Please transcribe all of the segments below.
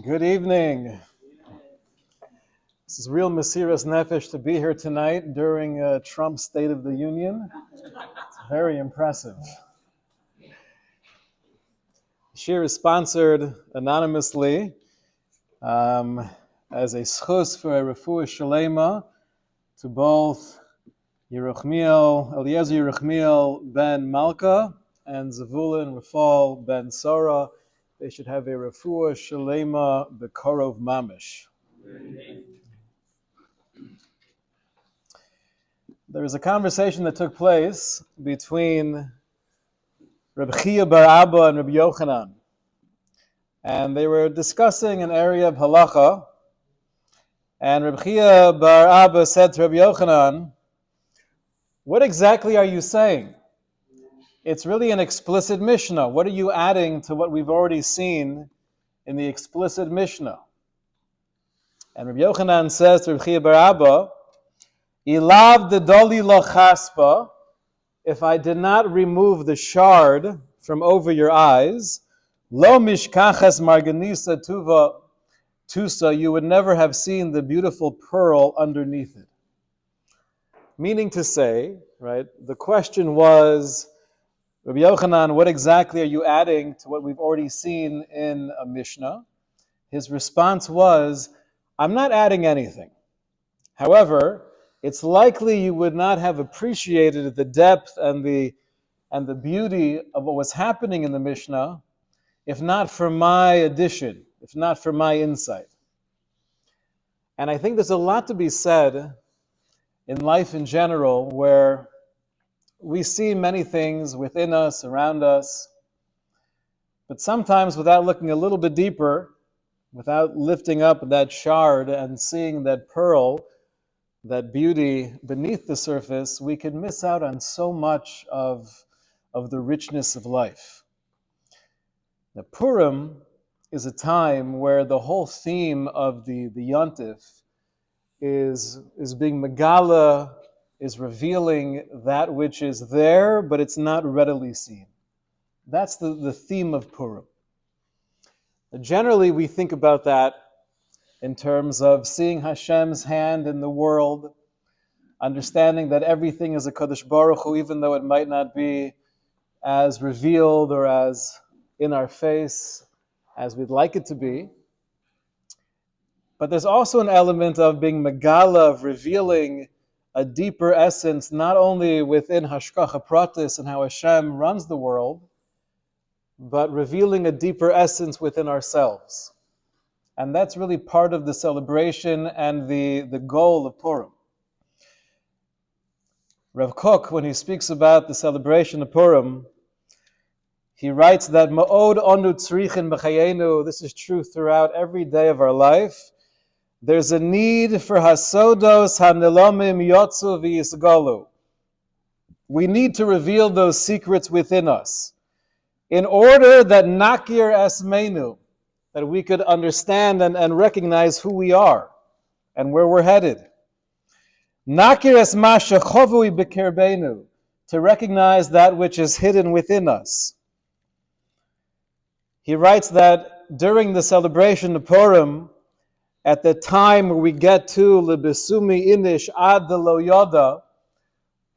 Good evening. This is real Mesiras Nefesh to be here tonight during Trump's State of the Union. It's very impressive. Shiur is sponsored anonymously as a schus for a refuah shalema to both Eliezer Yeruchmiel ben Malka and Zavulun Rafal ben Sora. They should have a refuah shalema bekorov mamish. There was a conversation that took place between Rabbi Chia bar Abba and Rabbi Yochanan, and they were discussing an area of halacha. And Rabbi Chia bar Abba said to Rabbi Yochanan, "What exactly are you saying? It's really an explicit Mishnah. What are you adding to what we've already seen in the explicit Mishnah?" And Rabbi Yochanan says to Rabbi Chia bar Abba, Ilav de doli lo chaspa, if I did not remove the shard from over your eyes, lo mishkachas marganisa tusa, you would never have seen the beautiful pearl underneath it. Meaning to say, right, the question was, Rabbi Yochanan, what exactly are you adding to what we've already seen in a Mishnah? His response was, I'm not adding anything. However, it's likely you would not have appreciated the depth and the beauty of what was happening in the Mishnah if not for my addition, if not for my insight. And I think there's a lot to be said in life in general where we see many things within us, around us, but sometimes without looking a little bit deeper, without lifting up that shard and seeing that pearl, that beauty beneath the surface, we can miss out on so much of the richness of life. Now, Purim is a time where the whole theme of the Yontif is being Megala, is revealing that which is there, but it's not readily seen. That's the theme of Purim. Generally, we think about that in terms of seeing Hashem's hand in the world, understanding that everything is a Kadosh Baruch Hu, even though it might not be as revealed or as in our face as we'd like it to be. But there's also an element of being Megala, of revealing a deeper essence, not only within Hashkacha Pratis and how Hashem runs the world, but revealing a deeper essence within ourselves. And that's really part of the celebration and the goal of Purim. Rav Kook, when he speaks about the celebration of Purim, he writes that Ma'od onu tzrichin b'chayenu, this is true throughout every day of our life, there's a need for hasodos hanelomim yotzu v'yisgalu. We need to reveal those secrets within us in order that nakir esmenu, that we could understand and recognize who we are and where we're headed. Nakir es ma shechovui b'kirbenu, to recognize that which is hidden within us. He writes that during the celebration of Purim, at the time where we get to lebesumi inish ad de lo yoda,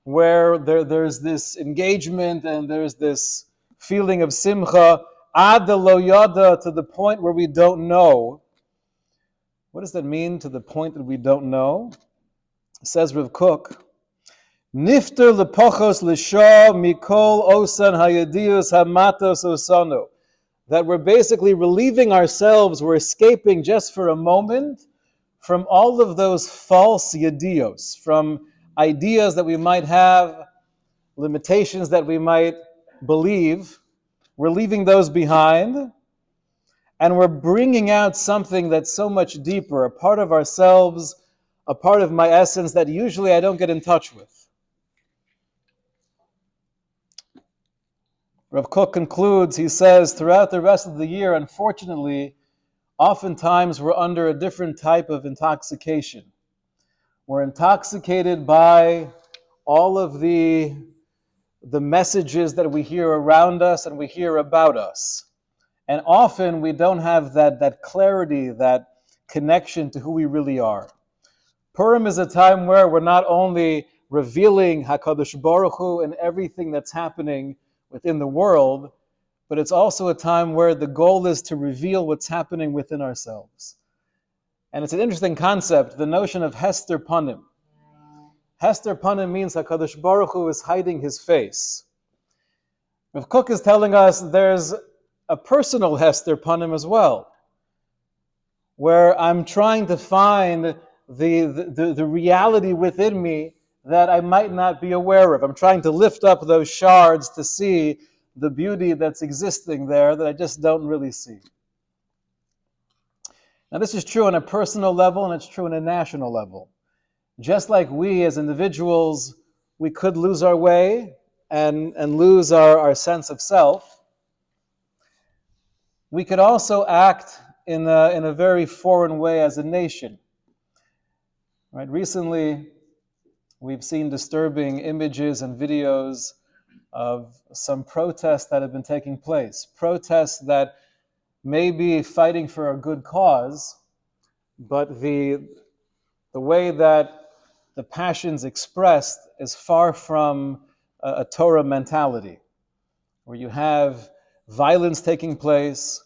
where there's this engagement and there's this feeling of simcha, ad de lo yoda, to the point where we don't know. What does that mean, to the point that we don't know? Says Rav Kook, Nifter lepochos lisha mikol osan hayadius hamatos osano, that we're basically relieving ourselves, we're escaping just for a moment from all of those false yadios, from ideas that we might have, limitations that we might believe. We're leaving those behind, and we're bringing out something that's so much deeper, a part of ourselves, a part of my essence that usually I don't get in touch with. Rav Kook concludes, he says, throughout the rest of the year, unfortunately, oftentimes we're under a different type of intoxication. We're intoxicated by all of the messages that we hear around us and we hear about us. And often we don't have that clarity, that connection to who we really are. Purim is a time where we're not only revealing HaKadosh Baruch Hu and everything that's happening within the world, but it's also a time where the goal is to reveal what's happening within ourselves. And it's an interesting concept, the notion of Hester Panim. Hester Panim means HaKadosh Baruch Hu is hiding his face. Rav Kook is telling us there's a personal Hester Panim as well, where I'm trying to find the reality within me that I might not be aware of. I'm trying to lift up those shards to see the beauty that's existing there that I just don't really see. Now this is true on a personal level and it's true on a national level. Just like we as individuals, we could lose our way and lose our sense of self, we could also act in a very foreign way as a nation. Right? Recently, we've seen disturbing images and videos of some protests that have been taking place. Protests that may be fighting for a good cause, but the way that the passions expressed is far from a Torah mentality, where you have violence taking place,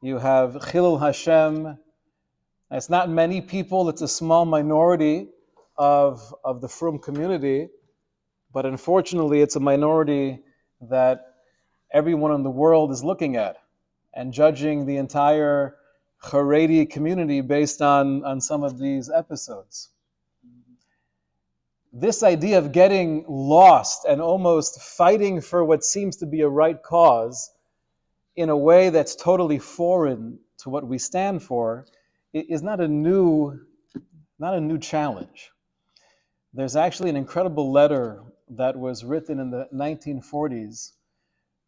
you have Chilul Hashem. It's not many people, it's a small minority of the Frum community, but unfortunately it's a minority that everyone in the world is looking at and judging the entire Haredi community based on some of these episodes. This idea of getting lost and almost fighting for what seems to be a right cause in a way that's totally foreign to what we stand for is not a new challenge. There's actually an incredible letter that was written in the 1940s.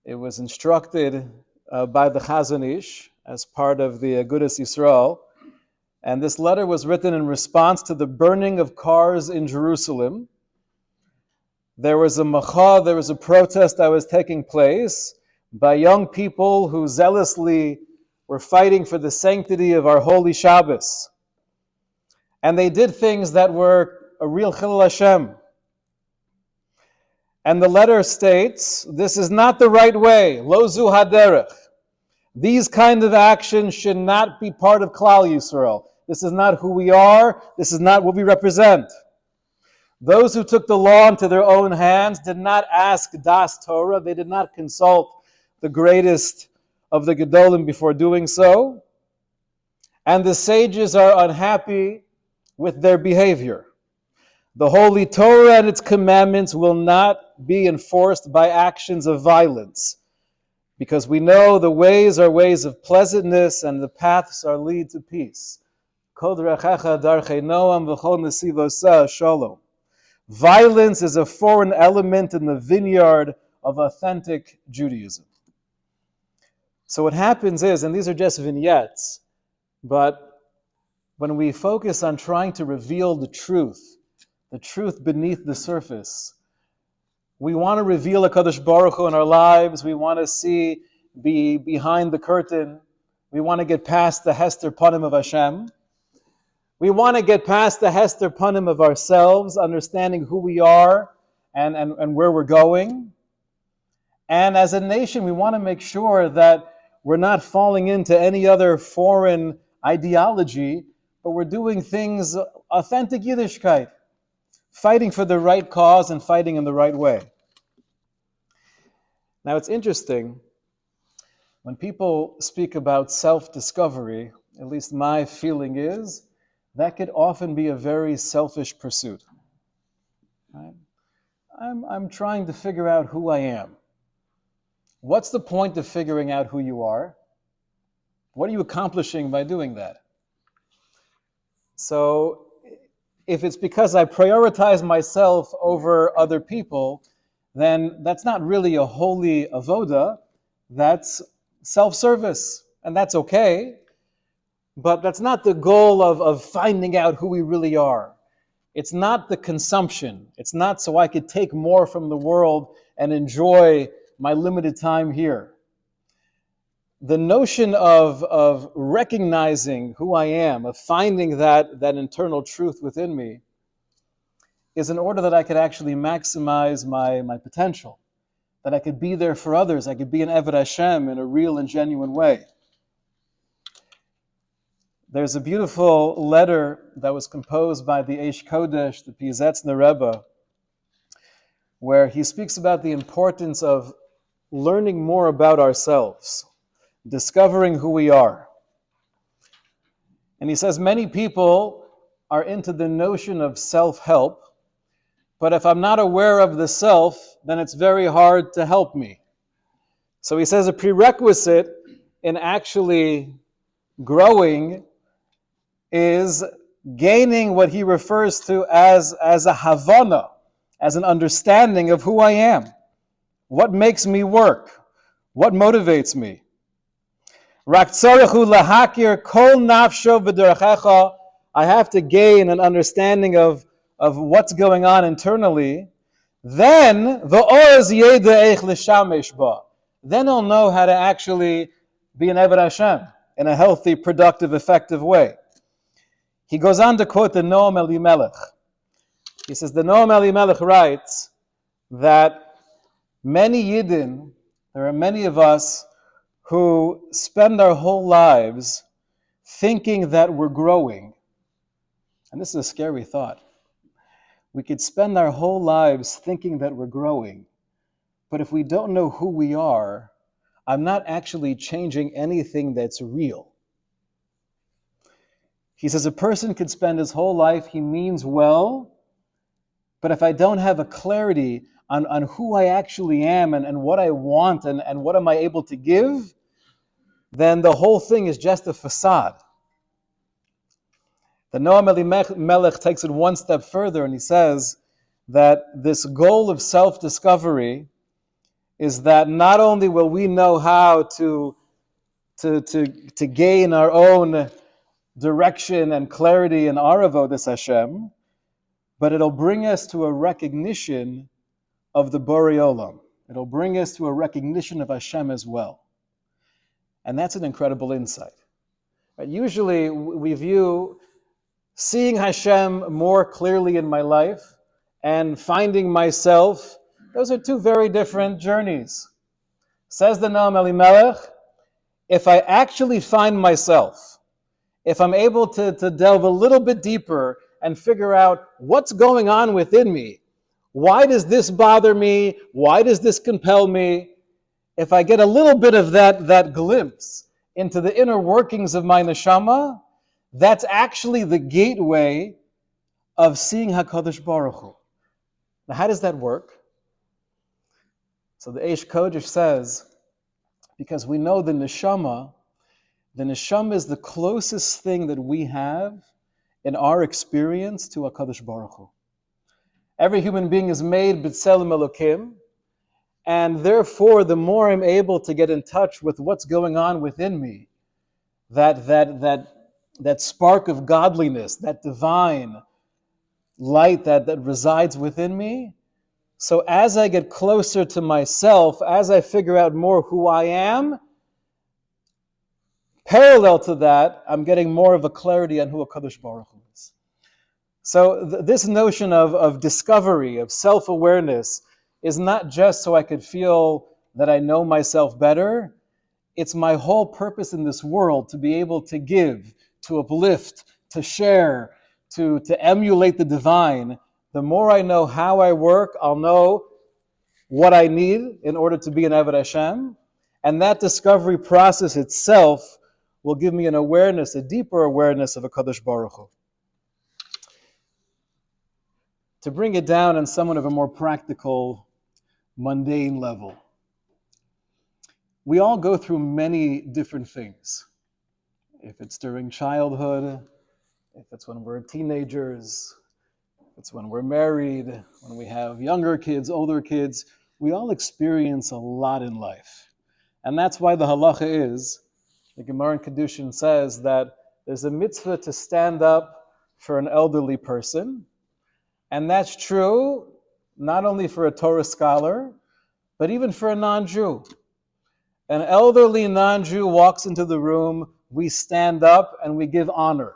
It was instructed by the Chazon Ish as part of the Agudas Yisrael. And this letter was written in response to the burning of cars in Jerusalem. There was a macha, there was a protest that was taking place by young people who zealously were fighting for the sanctity of our holy Shabbos. And they did things that were a real Chilul Hashem. And the letter states, this is not the right way, lo zu haderech. These kind of actions should not be part of Klal Yisrael. This is not who we are. This is not what we represent. Those who took the law into their own hands did not ask Das Torah. They did not consult the greatest of the Gedolim before doing so. And the sages are unhappy with their behavior. The Holy Torah and its commandments will not be enforced by actions of violence, because we know the ways are ways of pleasantness and the paths are lead to peace. Violence is a foreign element in the vineyard of authentic Judaism. So what happens is, and these are just vignettes, but when we focus on trying to reveal the truth beneath the surface, we want to reveal HaKadosh Baruch Hu in our lives. We want to see behind the curtain. We want to get past the Hester Panim of Hashem. We want to get past the Hester Panim of ourselves, understanding who we are and where we're going. And as a nation, we want to make sure that we're not falling into any other foreign ideology, but we're doing things authentic Yiddishkeit, fighting for the right cause and fighting in the right way. Now it's interesting, when people speak about self-discovery, at least my feeling is, that could often be a very selfish pursuit. Right? I'm trying to figure out who I am. What's the point of figuring out who you are? What are you accomplishing by doing that? So, if it's because I prioritize myself over other people, then that's not really a holy avoda, that's self-service, and that's okay, but that's not the goal of finding out who we really are. It's not the consumption. It's not so I could take more from the world and enjoy my limited time here. the notion of recognizing who I am, of finding that internal truth within me, is in order that I could actually maximize my potential, that I could be there for others, I could be an Eved Hashem in a real and genuine way. There's a beautiful letter that was composed by the Eish Kodesh, the Piazetzner Rebbe, where he speaks about the importance of learning more about ourselves, discovering who we are. And he says many people are into the notion of self-help, but if I'm not aware of the self, then it's very hard to help me. So he says a prerequisite in actually growing is gaining what he refers to as a havana, as an understanding of who I am. What makes me work? What motivates me? Rak tzarachu lahakir kol nafsho v'derechecha. I have to gain an understanding of what's going on internally. Then v'oz yeda eich l'shamesh ba. Then I'll know how to actually be an Eved Hashem in a healthy, productive, effective way. He goes on to quote the Noam Elimelech. He says, the Noam Elimelech writes that many Yidden, there are many of us who spend our whole lives thinking that we're growing. And this is a scary thought. We could spend our whole lives thinking that we're growing, but if we don't know who we are, I'm not actually changing anything that's real. He says a person could spend his whole life, he means well, but if I don't have a clarity on who I actually am and what I want and what am I able to give, then the whole thing is just a facade. The Noam Elimelech takes it one step further and he says that this goal of self-discovery is that not only will we know how to gain our own direction and clarity in our avodas Hashem, but it'll bring us to a recognition of the Borei Olam. It'll bring us to a recognition of Hashem as well. And that's an incredible insight. Right? Usually we view seeing Hashem more clearly in my life and finding myself, those are two very different journeys. Says the Noam Elimelech, if I actually find myself, if I'm able to delve a little bit deeper and figure out what's going on within me, why does this bother me? Why does this compel me? If I get a little bit of that glimpse into the inner workings of my neshama, that's actually the gateway of seeing HaKadosh Baruch Hu. Now, how does that work? So the Eish Kodesh says, because we know the neshama is the closest thing that we have in our experience to HaKadosh Baruch Hu. Every human being is made b'tselem Elokim, and therefore the more I'm able to get in touch with what's going on within me, that spark of godliness, that divine light that resides within me, so as I get closer to myself, as I figure out more who I am, parallel to that, I'm getting more of a clarity on who HaKadosh Baruch Hu is. So this notion of discovery, of self-awareness, is not just so I could feel that I know myself better. It's my whole purpose in this world to be able to give, to uplift, to share, to emulate the divine. The more I know how I work, I'll know what I need in order to be an Eved Hashem. And that discovery process itself will give me an awareness, a deeper awareness of HaKadosh Baruch Hu. To bring it down on somewhat of a more practical, mundane level, we all go through many different things. If it's during childhood, if it's when we're teenagers, if it's when we're married, when we have younger kids, older kids, we all experience a lot in life. And that's why the halacha is, the Gemara in Kedushin says that there's a mitzvah to stand up for an elderly person. And that's true not only for a Torah scholar, but even for a non-Jew. an elderly non-Jew walks into the room, we stand up and we give honor.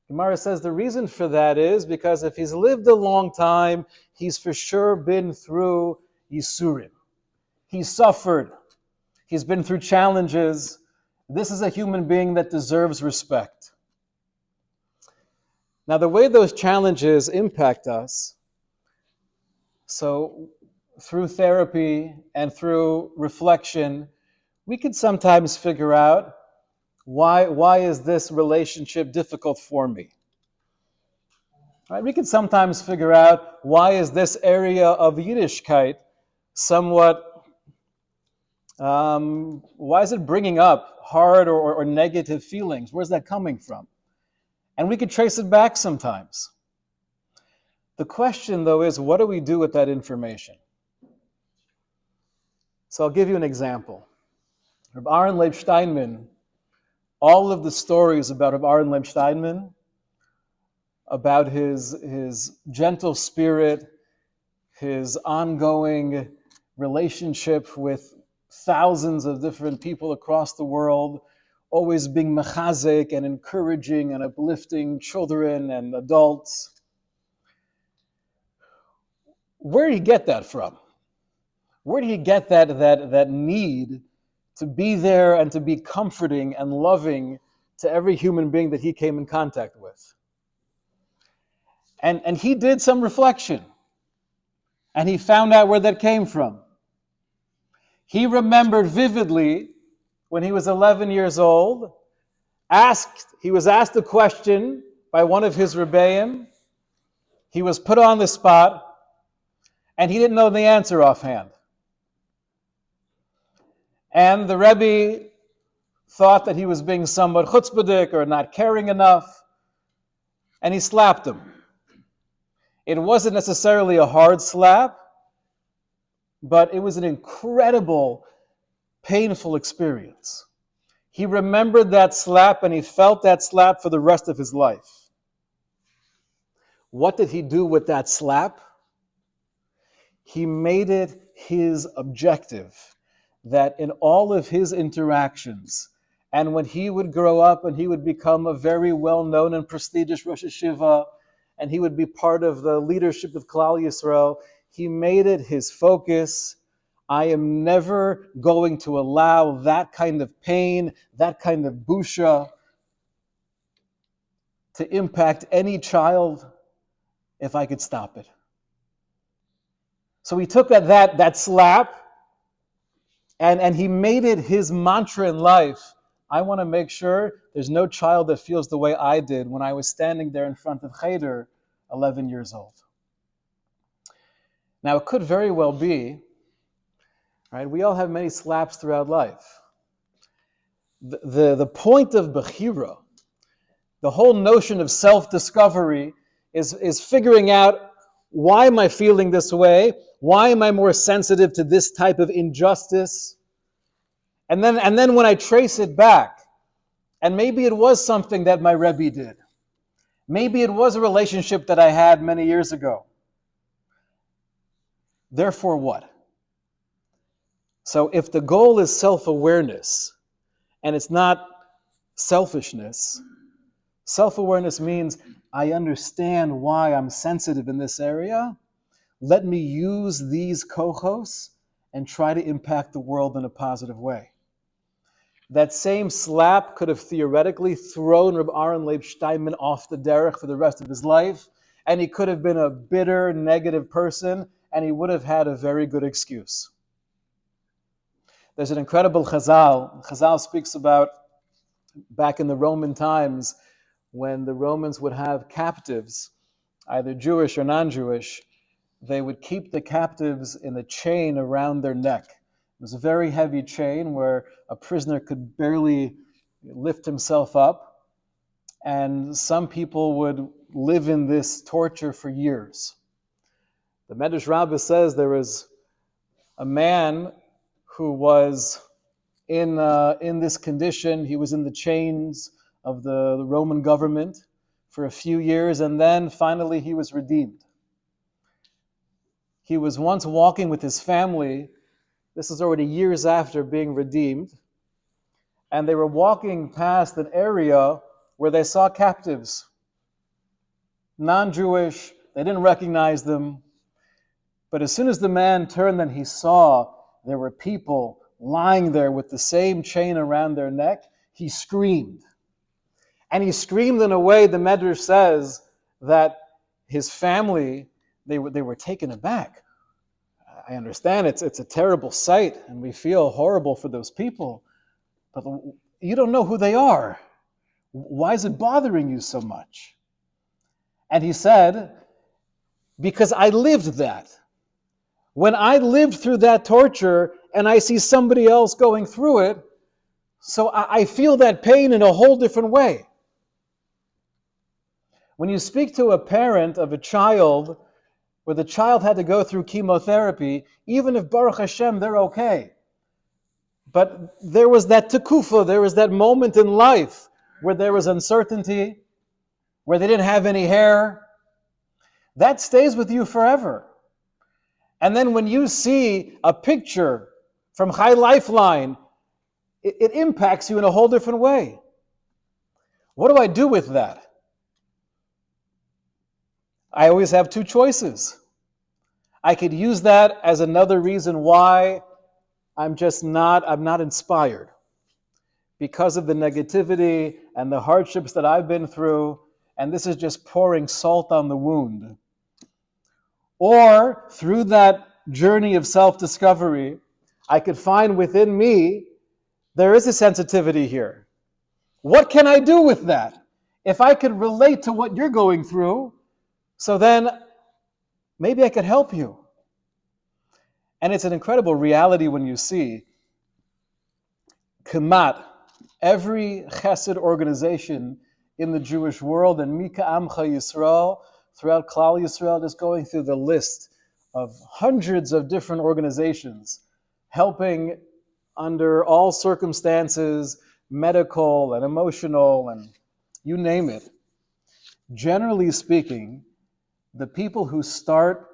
Gemara says the reason for that is because if he's lived a long time, he's for sure been through Yisurim. He's suffered. He's been through challenges. This is a human being that deserves respect. Now, the way those challenges impact us, so through therapy and through reflection, we could sometimes figure out why is this relationship difficult for me? Right? We could sometimes figure out why is this area of Yiddishkeit somewhat, why is it bringing up hard or negative feelings? Where's that coming from? And we could trace it back sometimes. The question, though, is what do we do with that information? So I'll give you an example. Rabbi Aaron Leib Steinman, all of the stories about Rabbi Aaron Leib Steinman, about his gentle spirit, his ongoing relationship with thousands of different people across the world, always being mechazik and encouraging and uplifting children and adults. Where did he get that from? Where did he get that need to be there and to be comforting and loving to every human being that he came in contact with? And he did some reflection, and he found out where that came from. He remembered vividly when he was 11 years old, he was asked a question by one of his rebbeim. He was put on the spot, and he didn't know the answer offhand. And the Rebbe thought that he was being somewhat chutzpahdik or not caring enough, and he slapped him. It wasn't necessarily a hard slap, but it was an incredible, painful experience. He remembered that slap and he felt that slap for the rest of his life. What did he do with that slap? He made it his objective that in all of his interactions, and when he would grow up and he would become a very well-known and prestigious Rosh Hashiva, and he would be part of the leadership of Klal Yisrael, he made it his focus. I am never going to allow that kind of pain, that kind of busha to impact any child if I could stop it. So he took that slap and he made it his mantra in life. I want to make sure there's no child that feels the way I did when I was standing there in front of Cheder, 11 years old. Now, it could very well be, right? We all have many slaps throughout life. The point of Bechira, the whole notion of self-discovery is figuring out, why am I feeling this way? Why am I more sensitive to this type of injustice? And then when I trace it back, and maybe it was something that my Rebbe did. Maybe it was a relationship that I had many years ago. Therefore what? So if the goal is self-awareness, and it's not selfishness, self-awareness means I understand why I'm sensitive in this area. Let me use these kochos and try to impact the world in a positive way. That same slap could have theoretically thrown Reb Aaron Leib Steinman off the derech for the rest of his life, and he could have been a bitter, negative person, and he would have had a very good excuse. There's an incredible Chazal. Chazal speaks about back in the Roman times when the Romans would have captives, either Jewish or non-Jewish. They would keep the captives in a chain around their neck. It was a very heavy chain where a prisoner could barely lift himself up, and some people would live in this torture for years. The Medrash Rabbah says there was a man who was in this condition. He was in the chains of the Roman government for a few years, and then finally he was redeemed. He was once walking with his family This is already years after being redeemed. And they were walking past an area where they saw captives, non-Jewish. They didn't recognize them. But as soon as the man turned and he saw there were people lying there with the same chain around their neck, he screamed. And he screamed in a way, the Medrash says, that his family, they were taken aback. I understand it's a terrible sight, and we feel horrible for those people, but you don't know who they are. Why is it bothering you so much? And he said, because I lived that. When I lived through that torture and I see somebody else going through it, so I feel that pain in a whole different way. When you speak to a parent of a child where the child had to go through chemotherapy, even if Baruch Hashem, they're okay. But there was that tekufa, there was that moment in life where there was uncertainty, where they didn't have any hair. That stays with you forever. And then when you see a picture from High Lifeline, it impacts you in a whole different way. What do I do with that? I always have two choices. I could use that as another reason why I'm not inspired. Because of the negativity and the hardships that I've been through, and this is just pouring salt on the wound. Or through that journey of self-discovery, I could find within me, there is a sensitivity here. What can I do with that? If I could relate to what you're going through, so then maybe I could help you. And it's an incredible reality when you see Kamat, every chesed organization in the Jewish world, and Mika Amcha Yisrael, throughout Klal Yisrael, just going through the list of hundreds of different organizations helping under all circumstances, medical and emotional, and you name it. Generally speaking, the people who start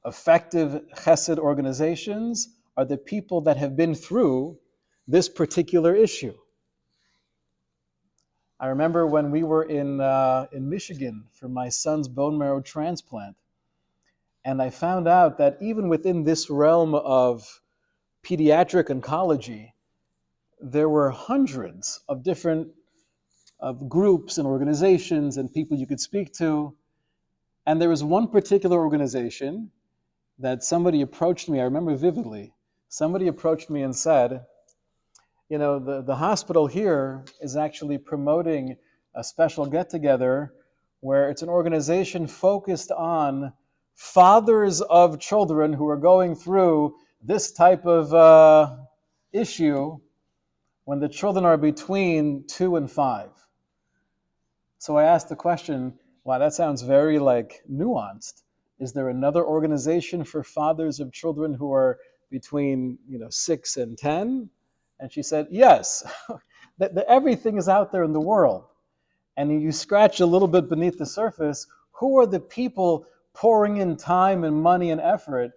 effective chesed organizations are the people that have been through this particular issue. I remember when we were in Michigan for my son's bone marrow transplant, and I found out that even within this realm of pediatric oncology, there were hundreds of different groups and organizations and people you could speak to. And there was one particular organization that somebody approached me, I remember vividly, somebody approached me and said, you know, the hospital here is actually promoting a special get-together where it's an organization focused on fathers of children who are going through this type of issue when the children are between 2 and 5. So I asked the question, wow, that sounds very nuanced. Is there another organization for fathers of children who are between 6 and 10? And she said, yes, everything is out there in the world. And you scratch a little bit beneath the surface, who are the people pouring in time and money and effort?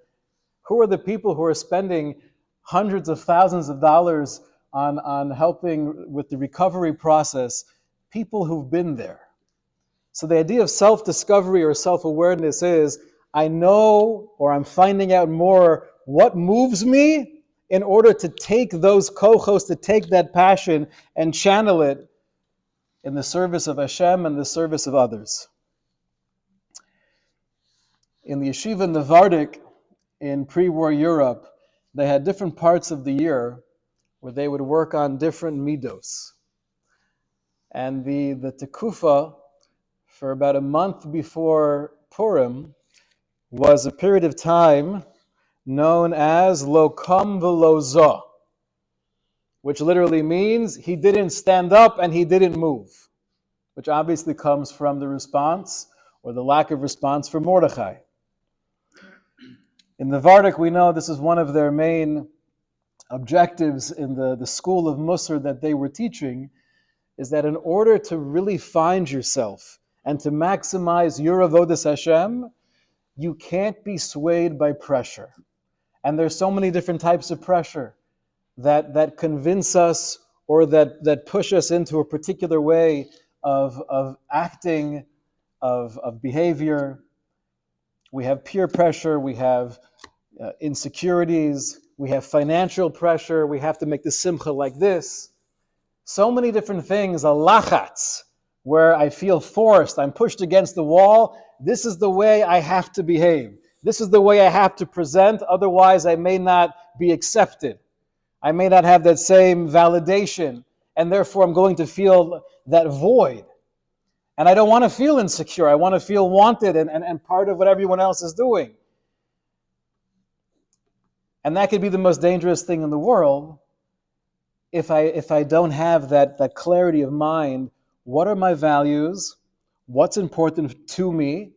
Who are the people who are spending hundreds of thousands of dollars on helping with the recovery process? People who've been there. So the idea of self-discovery or self-awareness is, I know or I'm finding out more what moves me in order to take those kochos, to take that passion and channel it in the service of Hashem and the service of others. In the yeshiva Navardik in pre-war Europe, they had different parts of the year where they would work on different midos. And the tekufa, for about a month before Purim, was a period of time known as lo kam v'lo zo, which literally means he didn't stand up and he didn't move, which obviously comes from the response or the lack of response for Mordechai. In the Vardik, we know this is one of their main objectives in the school of Musar that they were teaching, is that in order to really find yourself and to maximize your avodas Hashem, you can't be swayed by pressure. And there's so many different types of pressure that convince us or that push us into a particular way of acting, of behavior. We have peer pressure, we have insecurities, we have financial pressure, we have to make the simcha like this. So many different things, a lachatz, where I feel forced, I'm pushed against the wall. This is the way I have to behave. This is the way I have to present, otherwise I may not be accepted. I may not have that same validation, and therefore I'm going to feel that void. And I don't want to feel insecure. I want to feel wanted and part of what everyone else is doing. And that could be the most dangerous thing in the world if I don't have that clarity of mind. What are my values? What's important to me?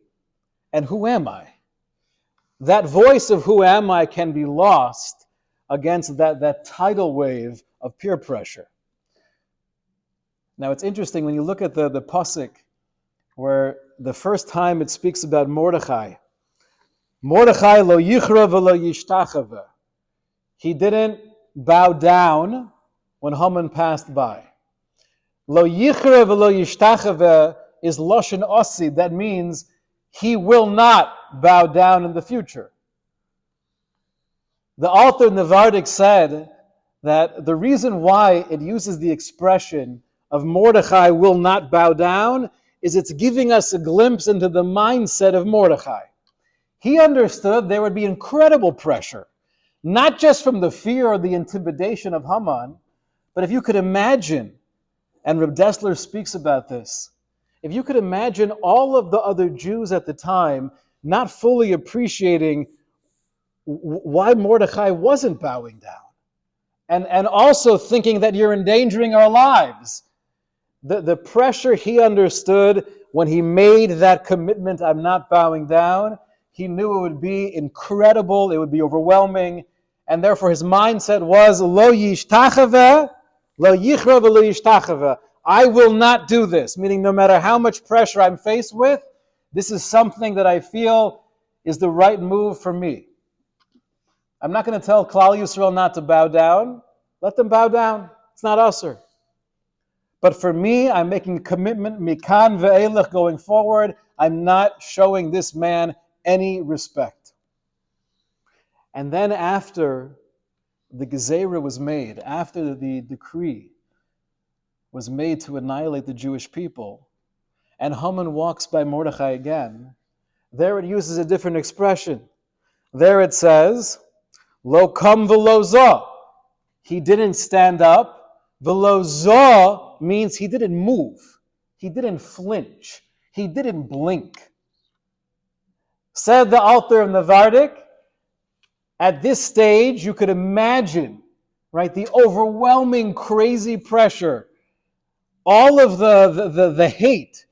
And who am I? That voice of who am I can be lost against that tidal wave of peer pressure. Now it's interesting when you look at the pasuk where the first time it speaks about Mordechai. Mordechai lo yichra v'lo yishtachava. He didn't bow down when Haman passed by. Lo yichra v'lo yishtachava is lashon osi. That means he will not bow down in the future. The author Navardik said that the reason why it uses the expression of Mordechai will not bow down is it's giving us a glimpse into the mindset of Mordechai. He understood there would be incredible pressure, not just from the fear or the intimidation of Haman, but if you could imagine, and Reb Dessler speaks about this, if you could imagine all of the other Jews at the time not fully appreciating why Mordechai wasn't bowing down, and also thinking that you're endangering our lives. The pressure he understood when he made that commitment, I'm not bowing down, he knew it would be incredible, it would be overwhelming, and therefore his mindset was, lo yishtachava, lo yichra v'lo yishtachava. I will not do this, meaning no matter how much pressure I'm faced with, this is something that I feel is the right move for me. I'm not going to tell Klal Yisrael not to bow down. Let them bow down. It's not usher. But for me, I'm making a commitment, mikan ve'elech, going forward. I'm not showing this man any respect. And then after the gezerah was made, after the decree was made to annihilate the Jewish people, and Haman walks by Mordechai again, there it uses a different expression. There it says, lo kam v'lo zah. He didn't stand up. V'lo zah means he didn't move. He didn't flinch. He didn't blink. Said the author of Navardik, at this stage you could imagine, right, the overwhelming crazy pressure, all of the hate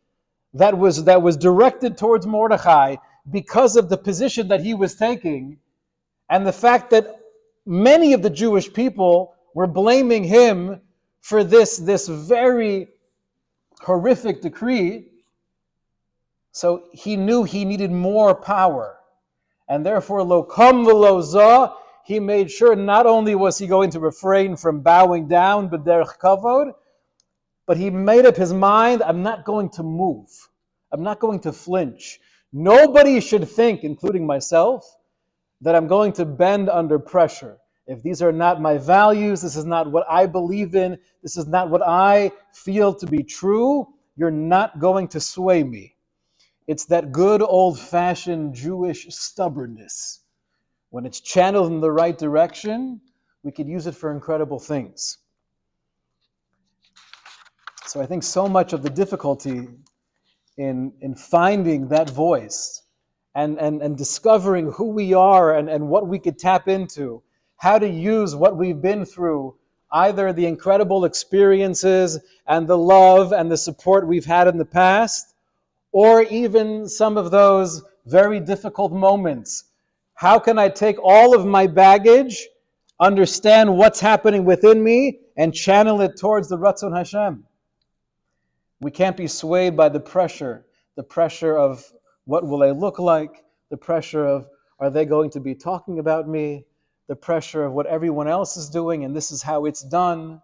that was directed towards Mordechai because of the position that he was taking, and the fact that many of the Jewish people were blaming him for this very horrific decree. So he knew he needed more power. And therefore, lo kam v'lo zah, he made sure not only was he going to refrain from bowing down, but derech kavod, but he made up his mind, I'm not going to move. I'm not going to flinch. Nobody should think, including myself, that I'm going to bend under pressure. If these are not my values, this is not what I believe in, this is not what I feel to be true, you're not going to sway me. It's that good old-fashioned Jewish stubbornness. When it's channeled in the right direction, we could use it for incredible things. So I think so much of the difficulty in finding that voice and discovering who we are and what we could tap into, how to use what we've been through, either the incredible experiences and the love and the support we've had in the past, or even some of those very difficult moments. How can I take all of my baggage, understand what's happening within me, and channel it towards the Ratzon Hashem? We can't be swayed by the pressure of what will I look like, the pressure of are they going to be talking about me, the pressure of what everyone else is doing, and this is how it's done.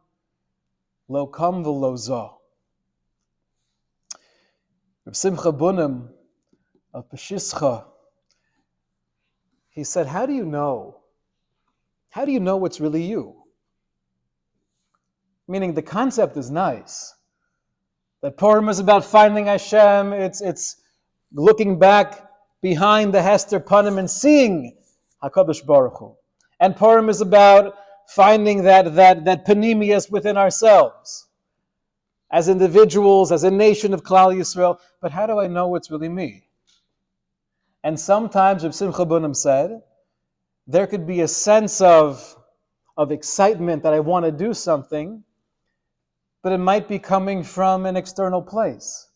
Lo kam v'lo zo. Reb Simcha Bunim of Peshischa, he said, how do you know? How do you know what's really you? Meaning the concept is nice. That Purim is about finding Hashem, it's looking back behind the Hester Panim and seeing HaKadosh Baruch Hu. And Purim is about finding that panemius within ourselves, as individuals, as a nation of Klal Yisrael. But how do I know what's really me? And sometimes, Reb Simcha Bunim said, there could be a sense of excitement that I want to do something, but it might be coming from an external place.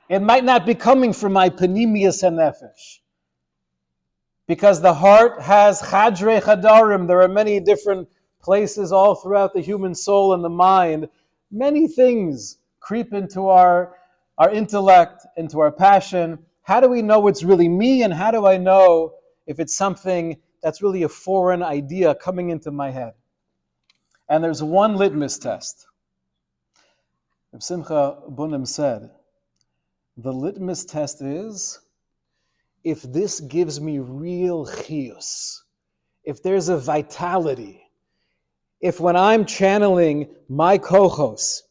It might not be coming from my panemius hanefesh. Because the heart has chadrei chadarim. There are many different places all throughout the human soul and the mind. Many things creep into our intellect, into our passion. How do we know what's really me, and how do I know if it's something that's really a foreign idea coming into my head? And there's one litmus test. Reb Simcha Bunim said, the litmus test is, if this gives me real chiyus, if there's a vitality, if when I'm channeling my kochos,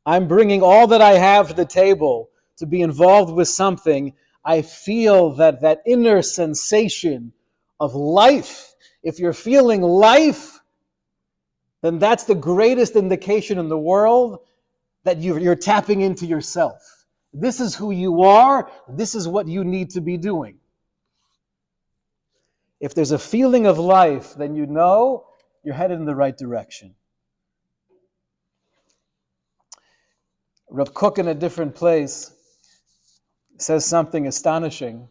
I'm bringing all that I have to the table to be involved with something, I feel that inner sensation of life. If you're feeling life, then that's the greatest indication in the world that you're tapping into yourself. This is who you are. This is what you need to be doing. If there's a feeling of life, then you know you're headed in the right direction. Rav Kook, in a different place, says something astonishing.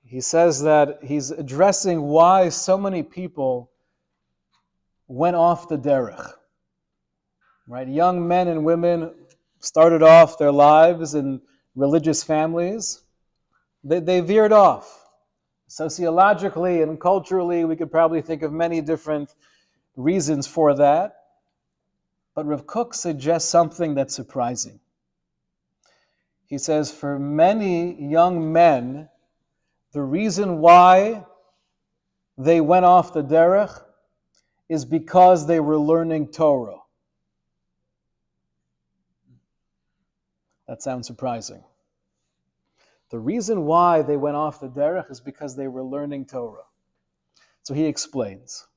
He says that he's addressing why so many people went off the derech. Right? Young men and women started off their lives in religious families. They veered off. Sociologically and culturally, we could probably think of many different reasons for that. But Rav Kook suggests something that's surprising. He says, for many young men, the reason why they went off the derech is because they were learning Torah. That sounds surprising. The reason why they went off the derech is because they were learning Torah. So he explains.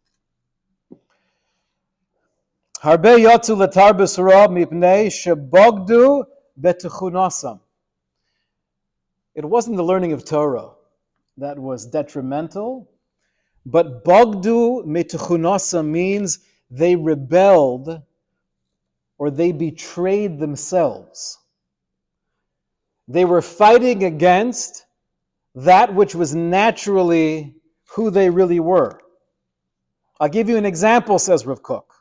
Harbe yotzu letarbus ra mipnei shebogdu betuchunasam. It wasn't the learning of Torah that was detrimental, but bogdu metuchunasam means they rebelled or they betrayed themselves. They were fighting against that which was naturally who they really were. I'll give you an example, says Rav Kook.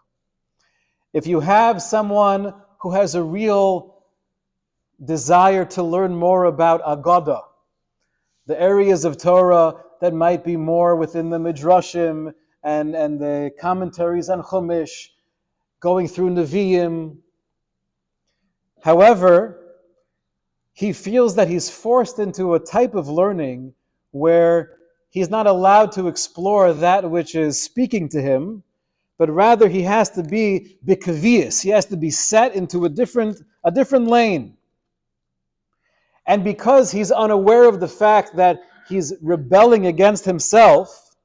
If you have someone who has a real desire to learn more about Agadah, the areas of Torah that might be more within the Midrashim and the commentaries on Chumash, going through Nevi'im. However, he feels that he's forced into a type of learning where he's not allowed to explore that which is speaking to him, but rather he has to be bikavius. He has to be set into a different lane. And because he's unaware of the fact that he's rebelling against himself,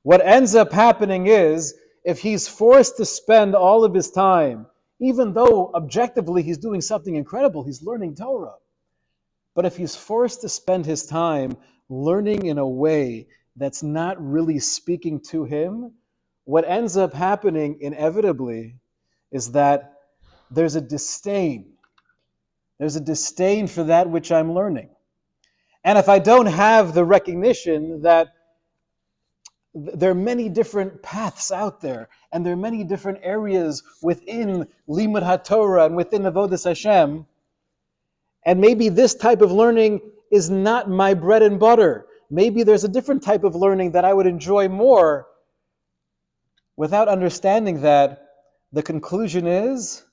what ends up happening is, if he's forced to spend all of his time, even though objectively he's doing something incredible, he's learning Torah. But if he's forced to spend his time learning in a way that's not really speaking to him, what ends up happening inevitably is that there's a disdain. There's a disdain for that which I'm learning. And if I don't have the recognition that there are many different paths out there, and there are many different areas within Limud HaTorah and within Avodas Hashem, and maybe this type of learning is not my bread and butter. maybe there's a different type of learning that I would enjoy more, without understanding that the conclusion is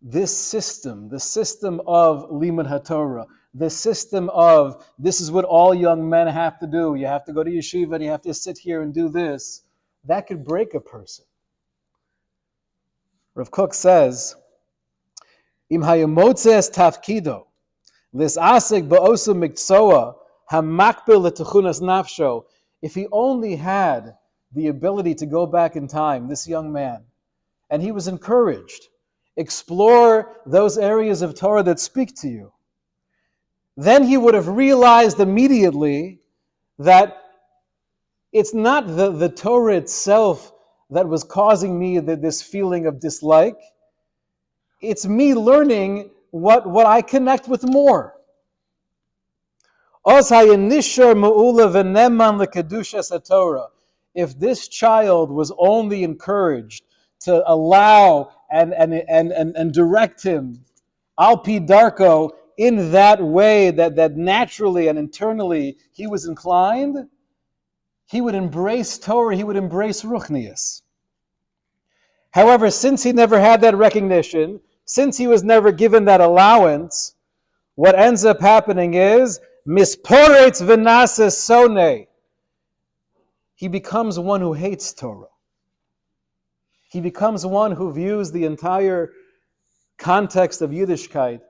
this system, the system of Limud HaTorah, the system of this is what all young men have to do. You have to go to yeshiva and you have to sit here and do this. That could break a person. Rav Kook says, Im hayamotzes tafkido, lisasik ba'osu miksoa, hamakbil letuchunas nafsho. If he only had the ability to go back in time, this young man, and he was encouraged, explore those areas of Torah that speak to you, then he would have realized immediately that it's not the Torah itself that was causing me this feeling of dislike. It's me learning what I connect with more. If this child was only encouraged to allow and direct him al pi darko in that way that naturally and internally he was inclined, he would embrace Torah, he would embrace Ruchnius. However, since he never had that recognition, since he was never given that allowance, what ends up happening is misporetz v'nases sone. He becomes one who hates Torah. He becomes one who views the entire context of Yiddishkeit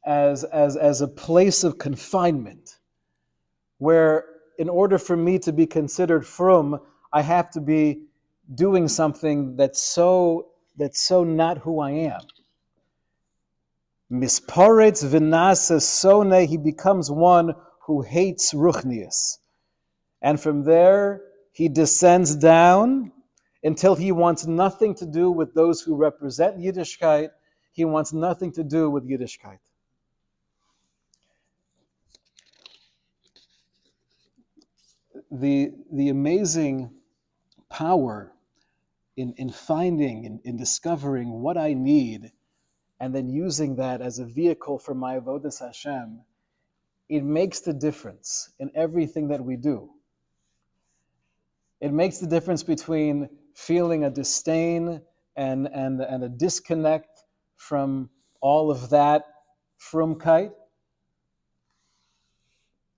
as a place of confinement, where in order for me to be considered frum, I have to be doing something that's so not who I am. Misparetz v'nasa sone, he becomes one who hates Ruchnius. And from there, he descends down until he wants nothing to do with those who represent Yiddishkeit. He wants nothing to do with Yiddishkeit. The amazing power in finding, in discovering what I need, and then using that as a vehicle for my avodas Hashem, it makes the difference in everything that we do. It makes the difference between feeling a disdain and a disconnect from all of that frumkeit,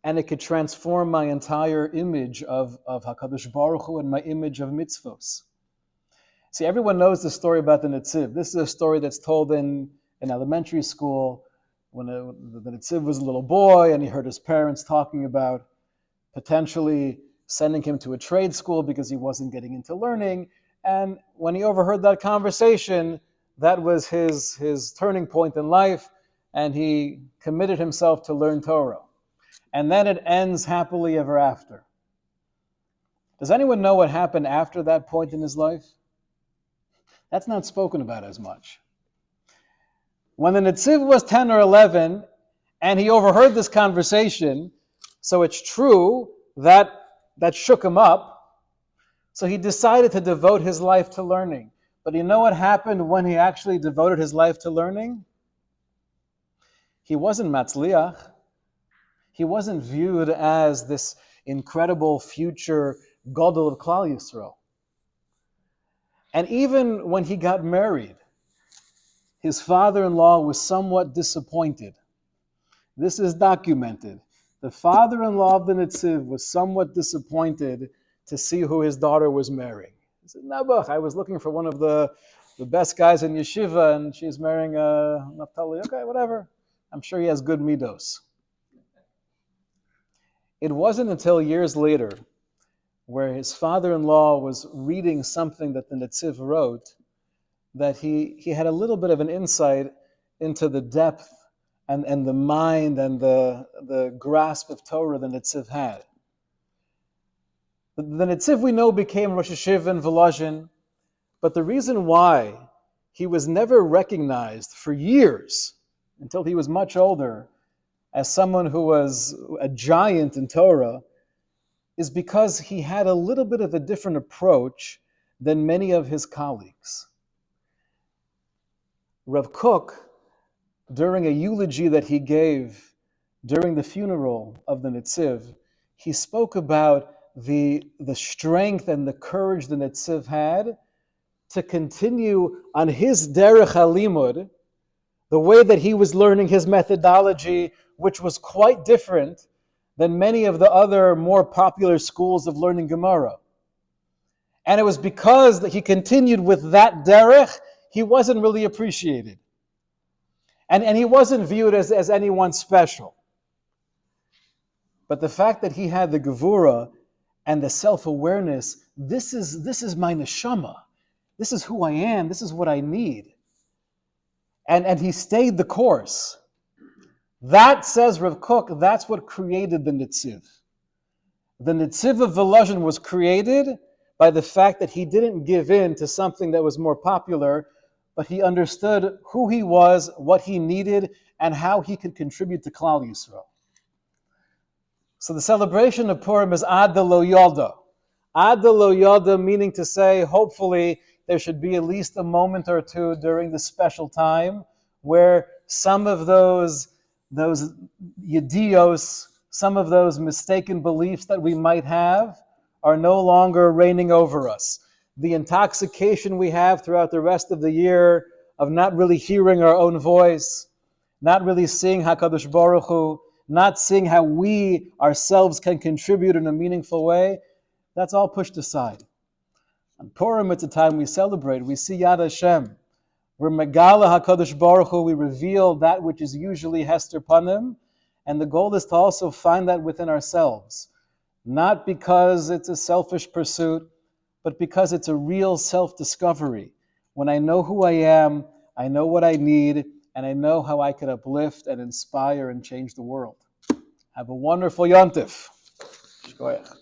and it could transform my entire image of HaKadosh Baruch Hu and my image of mitzvos. See, everyone knows the story about the Netziv. This is a story that's told in elementary school when the Netziv was a little boy and he heard his parents talking about potentially sending him to a trade school because he wasn't getting into learning. And when he overheard that conversation, that was his turning point in life, and he committed himself to learn Torah. And then it ends happily ever after. Does anyone know what happened after that point in his life? That's not spoken about as much. When the Netziv was 10 or 11, and he overheard this conversation, so it's true that shook him up, so he decided to devote his life to learning. But you know what happened when he actually devoted his life to learning? He wasn't matzliach. He wasn't viewed as this incredible future gadol of Klal Yisrael. And even when he got married, his father-in-law was somewhat disappointed. This is documented. The father-in-law of the Netziv was somewhat disappointed to see who his daughter was marrying. He said, Nabuch, I was looking for one of the best guys in yeshiva, and she's marrying Naphtali. Okay, whatever. I'm sure he has good midos. It wasn't until years later, where his father-in-law was reading something that the Netziv wrote, that he had a little bit of an insight into the depth and the mind and the grasp of Torah the Netziv had. The Netziv, we know, became Rosh Hashiva in Volozhin, but the reason why he was never recognized for years, until he was much older, as someone who was a giant in Torah, is because he had a little bit of a different approach than many of his colleagues. Rav Kook, during a eulogy that he gave during the funeral of the Netziv, he spoke about the strength and the courage the Netziv had to continue on his derech halimud, the way that he was learning his methodology, which was quite different than many of the other more popular schools of learning Gemara. And it was because that he continued with that derech, he wasn't really appreciated. And he wasn't viewed as anyone special. But the fact that he had the gevura and the self-awareness, this is my neshama. This is who I am. This is what I need. And he stayed the course. That, says Rav Kook, that's what created the Netziv. The Netziv of Volozhin was created by the fact that he didn't give in to something that was more popular, but he understood who he was, what he needed, and how he could contribute to Klal Yisrael. So the celebration of Purim is Ad Lo Yalda. Ad Lo Yalda, meaning to say, hopefully, there should be at least a moment or two during the special time where some of those yedios, some of those mistaken beliefs that we might have are no longer reigning over us. The intoxication we have throughout the rest of the year of not really hearing our own voice, not really seeing HaKadosh Baruch Hu, not seeing how we ourselves can contribute in a meaningful way, that's all pushed aside. On Purim, it's a time we celebrate. We see Yad Hashem. We're Megala HaKadosh Baruch Hu. We reveal that which is usually Hester Panim. And the goal is to also find that within ourselves. Not because it's a selfish pursuit, but because it's a real self-discovery. When I know who I am, I know what I need, and I know how I can uplift and inspire and change the world. Have a wonderful Yontif. Shkoyach.